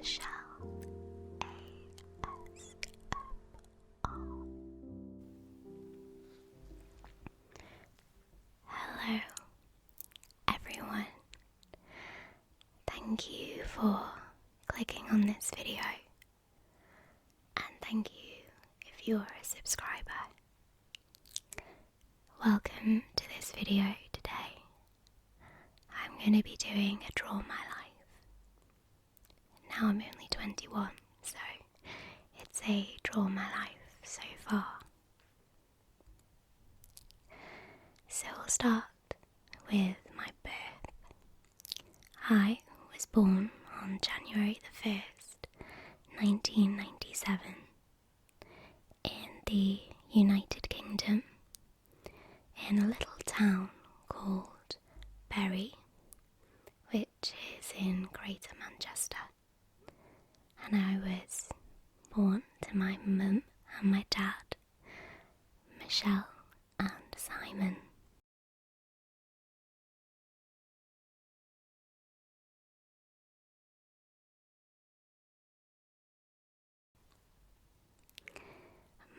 Michelle ASMR. Hello everyone, thank you for clicking on this video, and thank you if you're a subscriber. Welcome to this video today. I'm going to be doing a Draw My Life. Now I'm only 21, so it's a Draw My Life so far. So we'll start with my birth. I was born on January the 1st, 1997, in the United Kingdom, in a little town called Bury, which is in Greater Manchester. And I was born to my mum and my dad, Michelle and Simon.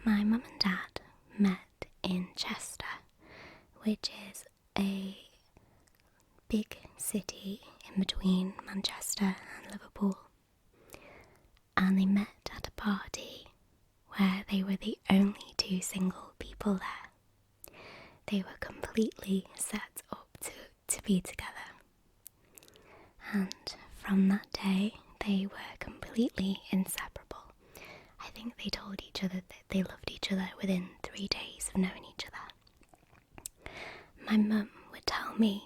My mum and dad met in Chester, which is a big city in between Manchester and Liverpool. And they met at a party where they were the only two single people there. They were completely set up to be together. And from that day, they were completely inseparable. I think they told each other that they loved each other within 3 days of knowing each other. My mum would tell me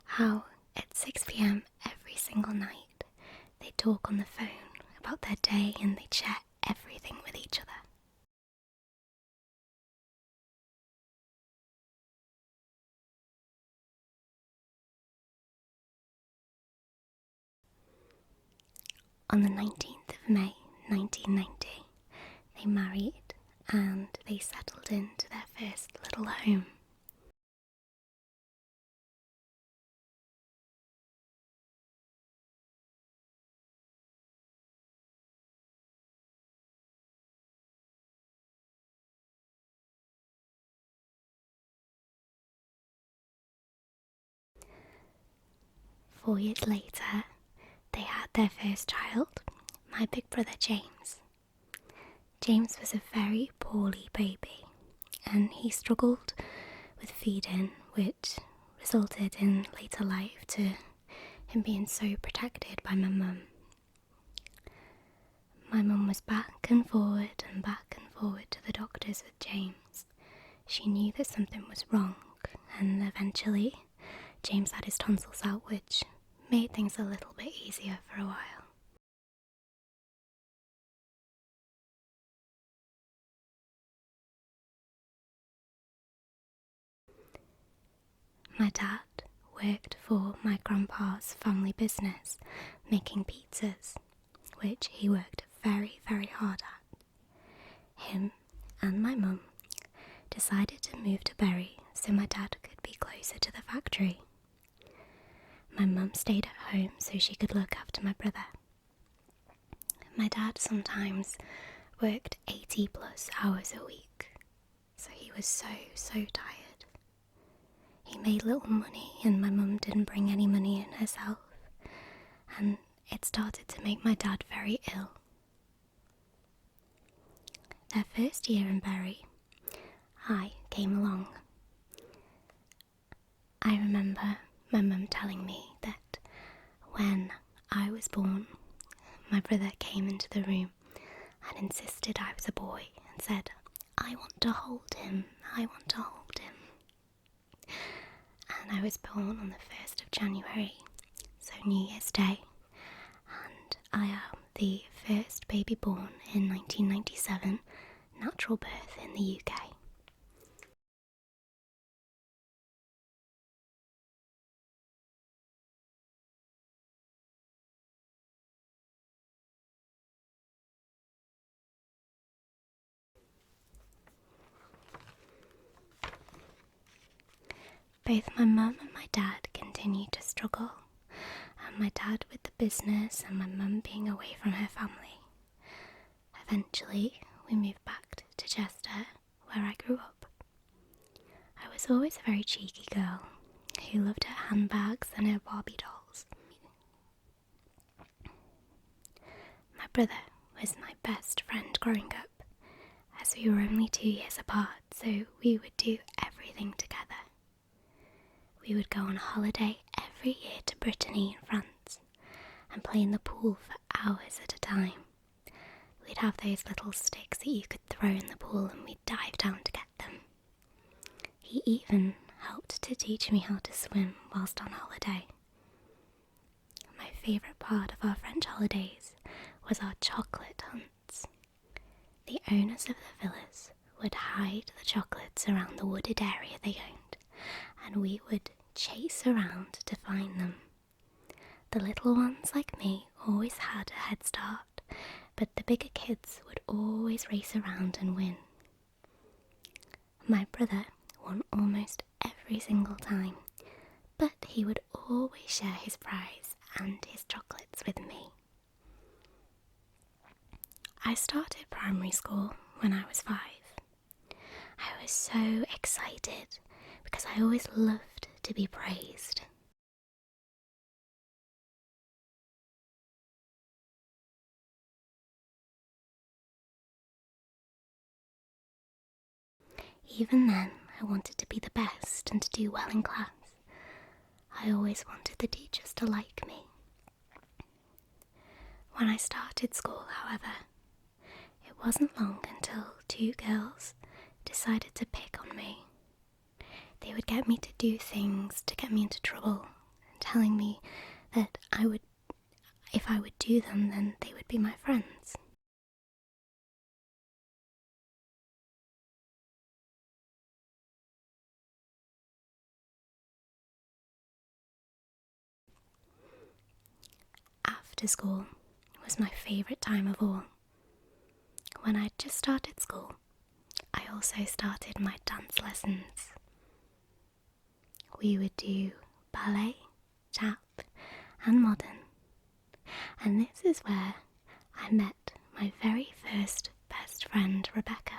how at 6 p.m. every single night they'd talk on the phone about their day and they'd share everything with each other. On the 19th of May 1990, they married and they settled into their first little home. Four years later, they had their first child, my big brother James. James was a very poorly baby, and he struggled with feeding, which resulted in later life to him being so protected by my mum. My mum was back and forward to the doctors with James. She knew that something was wrong, and eventually James had his tonsils out, which made things a little bit easier for a while. My dad worked for my grandpa's family business, making pizzas, which he worked very, very hard at. Him and my mum decided to move to Bury so my dad could be closer to the factory. My mum stayed at home so she could look after my brother. My dad sometimes worked 80 plus hours a week, so he was so tired. He made little money and my mum didn't bring any money in herself, and it started to make my dad very ill. Their first year in Bury, I came along. I remember my mum telling me that when I was born, my brother came into the room and insisted I was a boy and said, "I want to hold him, I want to hold him." And I was born on the 1st of January, so New Year's Day, and I am the first baby born in 1997, natural birth in the UK. Both my mum and my dad continued to struggle, and my dad with the business and my mum being away from her family. Eventually, we moved back to Chester, where I grew up. I was always a very cheeky girl who loved her handbags and her Barbie dolls. My brother was my best friend growing up, as we were only 2 years apart, so we would do everything together. We would go on holiday every year to Brittany in France and play in the pool for hours at a time. We'd have those little sticks that you could throw in the pool and we'd dive down to get them. He even helped to teach me how to swim whilst on holiday. My favourite part of our French holidays was our chocolate hunts. The owners of the villas would hide the chocolates around the wooded area they owned, and we would chase around to find them. The little ones like me always had a head start, but the bigger kids would always race around and win. My brother won almost every single time, but he would always share his prize and his chocolates with me. I started primary school when I was 5. I was so excited because I always loved to be praised. Even then, I wanted to be the best and to do well in class. I always wanted the teachers to like me. When I started school, however, it wasn't long until 2 girls decided to pick on me. They would get me to do things to get me into trouble, telling me that if I would do them, then they would be my friends. After school was my favourite time of all. When I'd just started school, I also started my dance lessons. We would do ballet, tap, and modern. And this is where I met my very first best friend, Rebecca.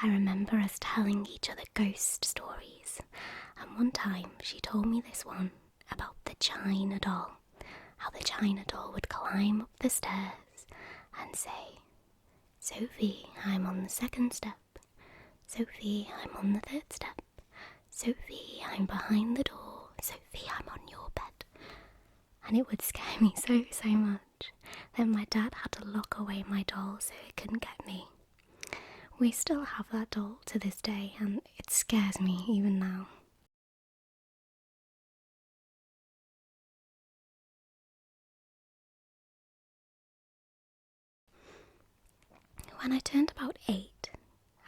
I remember us telling each other ghost stories, and one time she told me this one about the China doll, how the China doll would climb up the stairs and say, "Sophie, I'm on the 2nd step. Sophie, I'm on the 3rd step. Sophie, I'm behind the door. Sophie, I'm on your bed." And it would scare me so much that my dad had to lock away my doll so it couldn't get me. We still have that doll to this day, and it scares me even now. When I turned about 8,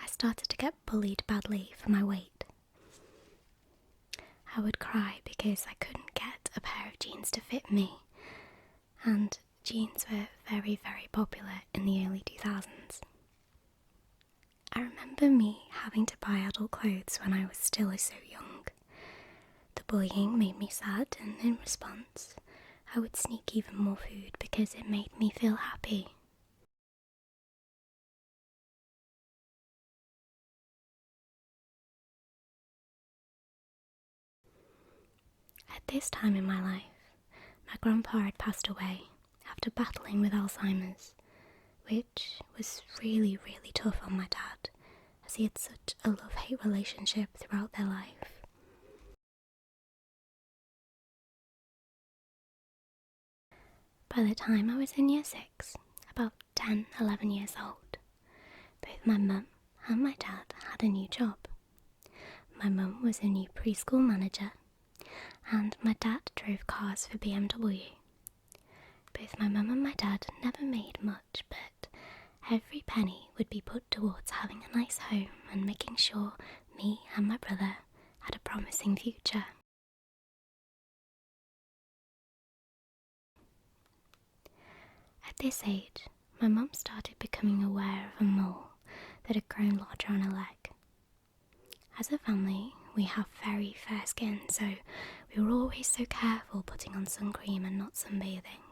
I started to get bullied badly for my weight. I would cry because I couldn't get a pair of jeans to fit me, and jeans were very popular in the early 2000s. I remember me having to buy adult clothes when I was still so young. The bullying made me sad, and in response, I would sneak even more food because it made me feel happy. At this time in my life, my grandpa had passed away after battling with Alzheimer's, which was really tough on my dad, as he had such a love-hate relationship throughout their life. By the time I was in year 6, about 10, 11 years old, both my mum and my dad had a new job. My mum was a new preschool manager, and my dad drove cars for BMW. Both my mum and my dad never made much, but every penny would be put towards having a nice home and making sure me and my brother had a promising future. At this age, my mum started becoming aware of a mole that had grown larger on her leg. As a family, we have very fair skin, so we were always so careful putting on sun cream and not sunbathing.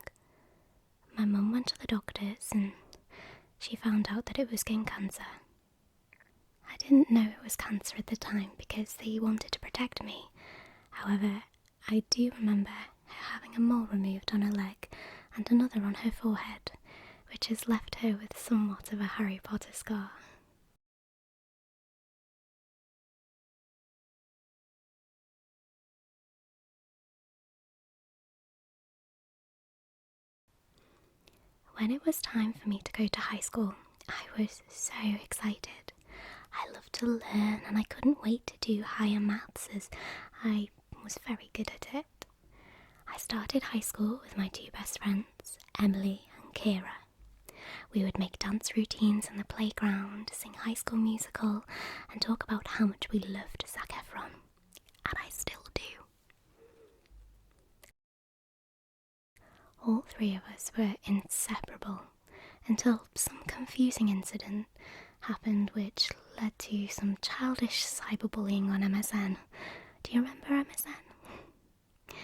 My mum went to the doctors and she found out that it was skin cancer. I didn't know it was cancer at the time because they wanted to protect me. However, I do remember her having a mole removed on her leg and another on her forehead, which has left her with somewhat of a Harry Potter scar. When it was time for me to go to high school, I was so excited. I loved to learn and I couldn't wait to do higher maths as I was very good at it. I started high school with my two best friends, Emily and Kira. We would make dance routines in the playground, sing High School Musical, and talk about how much we loved Zac Efron. And I still do. All three of us were inseparable until some confusing incident happened which led to some childish cyberbullying on MSN. Do you remember MSN?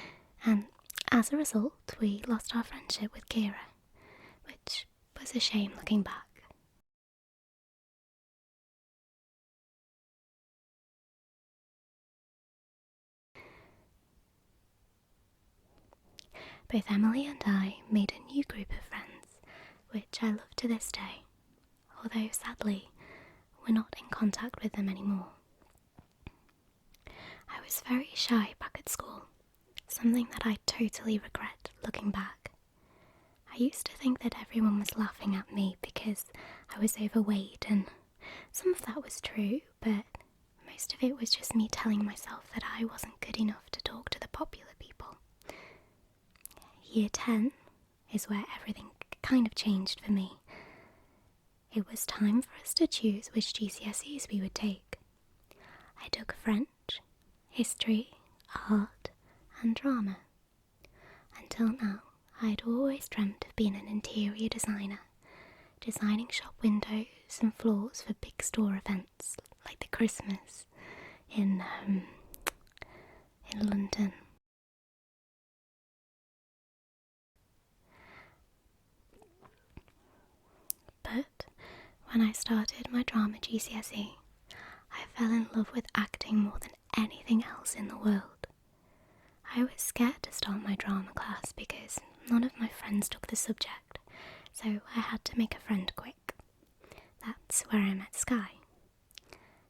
And as a result, we lost our friendship with Kira, which was a shame looking back. Both Emily and I made a new group of friends, which I love to this day, although sadly, we're not in contact with them anymore. I was very shy back at school, something that I totally regret looking back. I used to think that everyone was laughing at me because I was overweight, and some of that was true, but most of it was just me telling myself that I wasn't good enough to talk to the popular people. Year 10 is where everything kind of changed for me. It was time for us to choose which GCSEs we would take. I took French, History, Art, and Drama. Until now, I'd always dreamt of being an interior designer, designing shop windows and floors for big store events like the Christmas in London. But when I started my drama GCSE, I fell in love with acting more than anything else in the world. I was scared to start my drama class because none of my friends took the subject, so I had to make a friend quick. That's where I met Sky.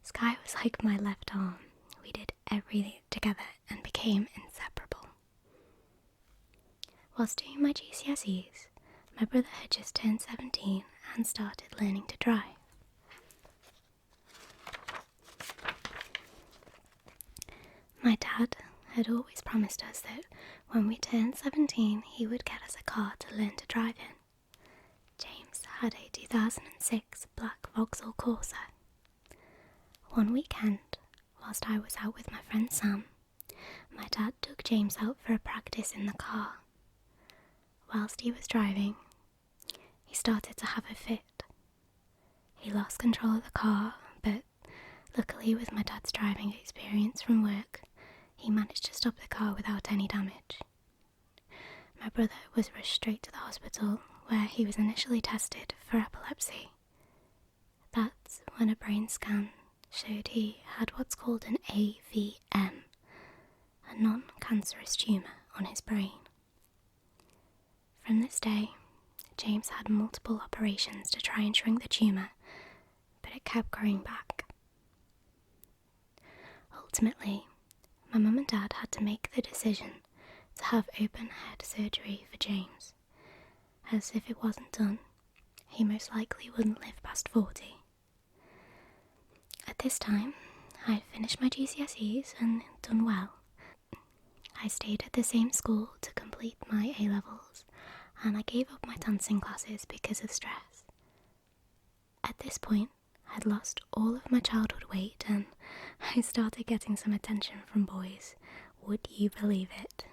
Sky was like my left arm. We did everything together and became inseparable. Whilst doing my GCSEs, my brother had just turned 17 and started learning to drive. My dad had always promised us that when we turned 17 he would get us a car to learn to drive in. James had a 2006 black Vauxhall Corsa. One weekend, whilst I was out with my friend Sam, my dad took James out for a practice in the car. Whilst he was driving, he started to have a fit. He lost control of the car, but luckily with my dad's driving experience from work, he managed to stop the car without any damage. My brother was rushed straight to the hospital where he was initially tested for epilepsy. That's when a brain scan showed he had what's called an AVM, a non-cancerous tumour on his brain. From this day, James had multiple operations to try and shrink the tumour, but it kept growing back. Ultimately, my mum and dad had to make the decision to have open head surgery for James, as if it wasn't done, he most likely wouldn't live past 40. At this time, I had finished my GCSEs and done well. I stayed at the same school to complete my A-levels, and I gave up my dancing classes because of stress. At this point, I'd lost all of my childhood weight and I started getting some attention from boys. Would you believe it?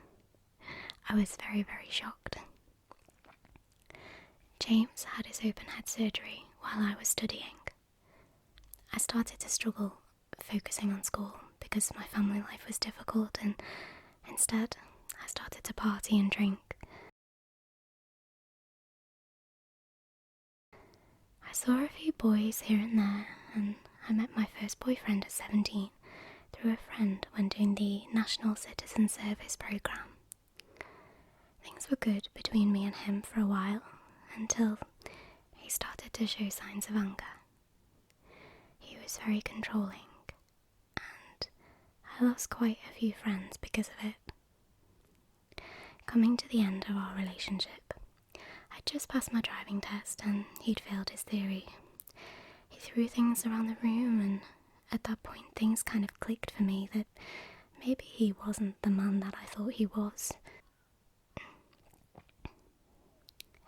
I was very, very shocked. James had his open head surgery while I was studying. I started to struggle focusing on school because my family life was difficult, and instead I started to party and drink. I saw a few boys here and there, and I met my first boyfriend at 17 through a friend when doing the National Citizen Service Programme. Things were good between me and him for a while, until he started to show signs of anger. He was very controlling, and I lost quite a few friends because of it. Coming to the end of our relationship, I'd just passed my driving test and he'd failed his theory. He threw things around the room, and at that point things kind of clicked for me that maybe he wasn't the man that I thought he was.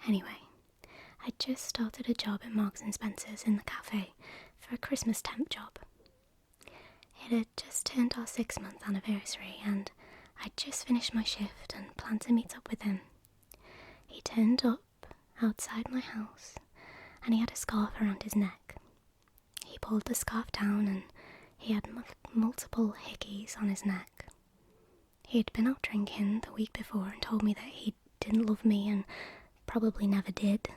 Anyway, I'd just started a job at Marks and Spencer's in the cafe for a Christmas temp job. It had just turned our 6-month anniversary, and I'd just finished my shift and planned to meet up with him. He turned up outside my house, and he had a scarf around his neck. He pulled the scarf down, and he had multiple hickeys on his neck. He had been out drinking the week before and told me that he didn't love me and probably never did.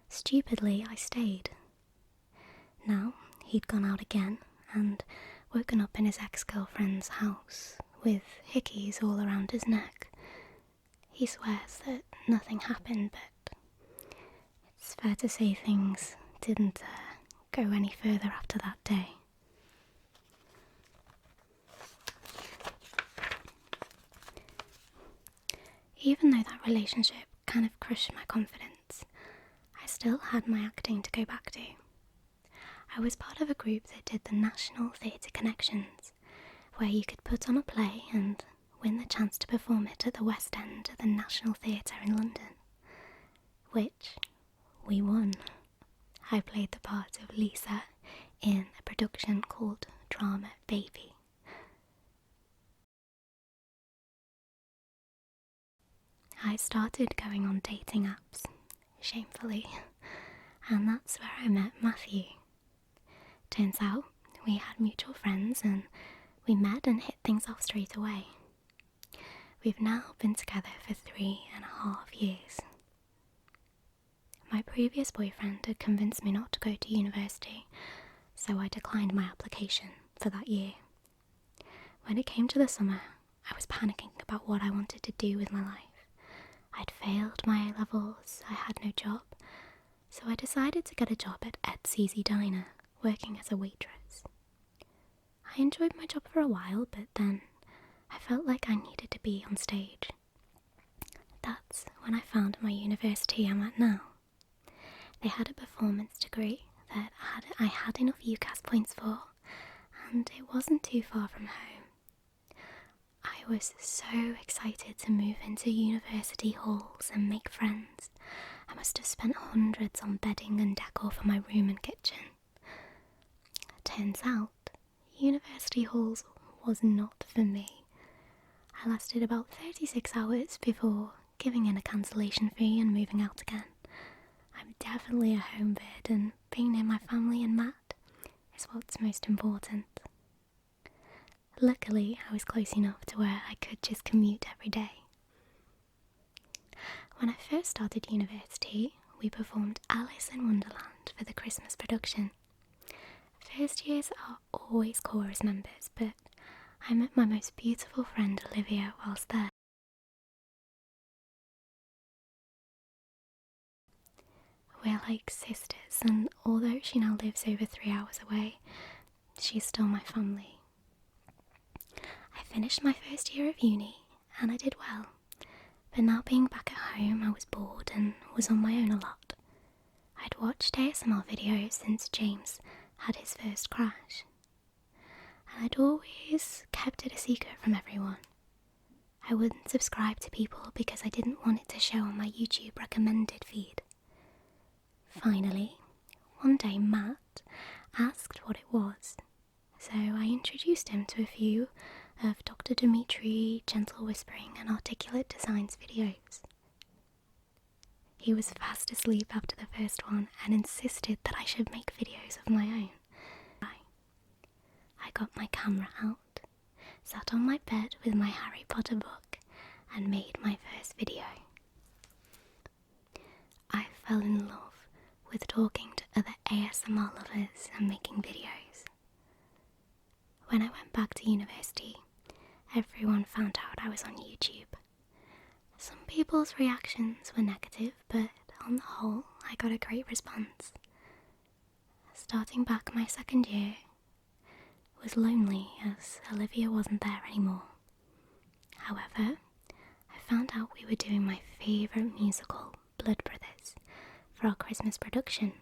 Stupidly, I stayed. Now, he'd gone out again and woken up in his ex-girlfriend's house with hickeys all around his neck. He swears that nothing happened, but it's fair to say things didn't go any further after that day. Even though that relationship kind of crushed my confidence, I still had my acting to go back to. I was part of a group that did the National Theatre Connections, where you could put on a play and win the chance to perform it at the West End at the National Theatre in London, which we won. I played the part of Lisa in a production called Drama Baby. I started going on dating apps, shamefully, and that's where I met Matthew. Turns out we had mutual friends and we met and hit things off straight away. We've now been together for 3.5 years. My previous boyfriend had convinced me not to go to university, so I declined my application for that year. When it came to the summer, I was panicking about what I wanted to do with my life. I'd failed my A-levels, I had no job, so I decided to get a job at Ed's Easy Diner, working as a waitress. I enjoyed my job for a while, but then I felt like I needed to be on stage. That's when I found my university I'm at now. They had a performance degree that I had enough UCAS points for, and it wasn't too far from home. I was so excited to move into university halls and make friends. I must have spent hundreds on bedding and decor for my room and kitchen. Turns out, university halls was not for me. I lasted about 36 hours before giving in a cancellation fee and moving out again. I'm definitely a home bird, and being near my family and Matt is what's most important. Luckily, I was close enough to where I could just commute every day. When I first started university, we performed Alice in Wonderland for the Christmas production. First years are always chorus members, but I met my most beautiful friend Olivia whilst there. We're like sisters, and although she now lives over 3 hours away, she's still my family. I finished my first year of uni, and I did well. But now being back at home, I was bored and was on my own a lot. I'd watched ASMR videos since James had his first crash, and I'd always kept it a secret from everyone. I wouldn't subscribe to people because I didn't want it to show on my YouTube recommended feed. Finally, one day Matt asked what it was, so I introduced him to a few of Dr. Dimitri Gentle Whispering and Articulate Designs videos. He was fast asleep after the first one and insisted that I should make videos of my own. I I got my camera out, sat on my bed with my Harry Potter book, and made my first video. I fell in love with talking to other ASMR lovers and making videos. When I went back to university, everyone found out I was on YouTube. Some people's reactions were negative, but on the whole, I got a great response. Starting back my second year was lonely as Olivia wasn't there anymore. However, I found out we were doing my favourite musical, Blood Brothers, for our Christmas production.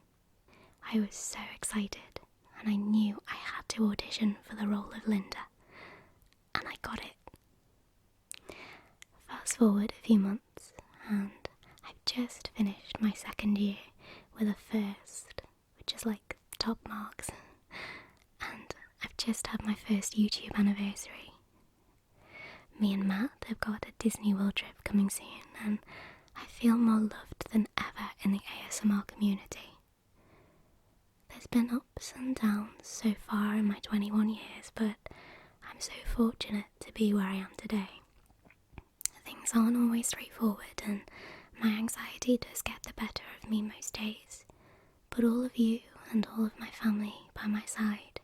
I was so excited, and I knew I had to audition for the role of Linda, and I got it. Fast forward a few months, and I've just finished my second year with a first, which is like top marks, and I've just had my first YouTube anniversary. Me and Matt have got a Disney World trip coming soon, and I feel more loved than ever in the ASMR community. There's been ups and downs so far in my 21 years, but I'm so fortunate to be where I am today. Things aren't always straightforward, and my anxiety does get the better of me most days. But all of you and all of my family by my side,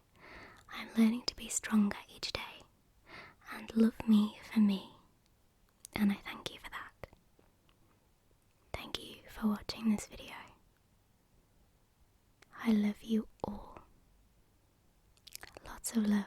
I'm learning to be stronger each day and love me for me, and I thank you for that. Thank you for watching this video. I love you all. Lots of love.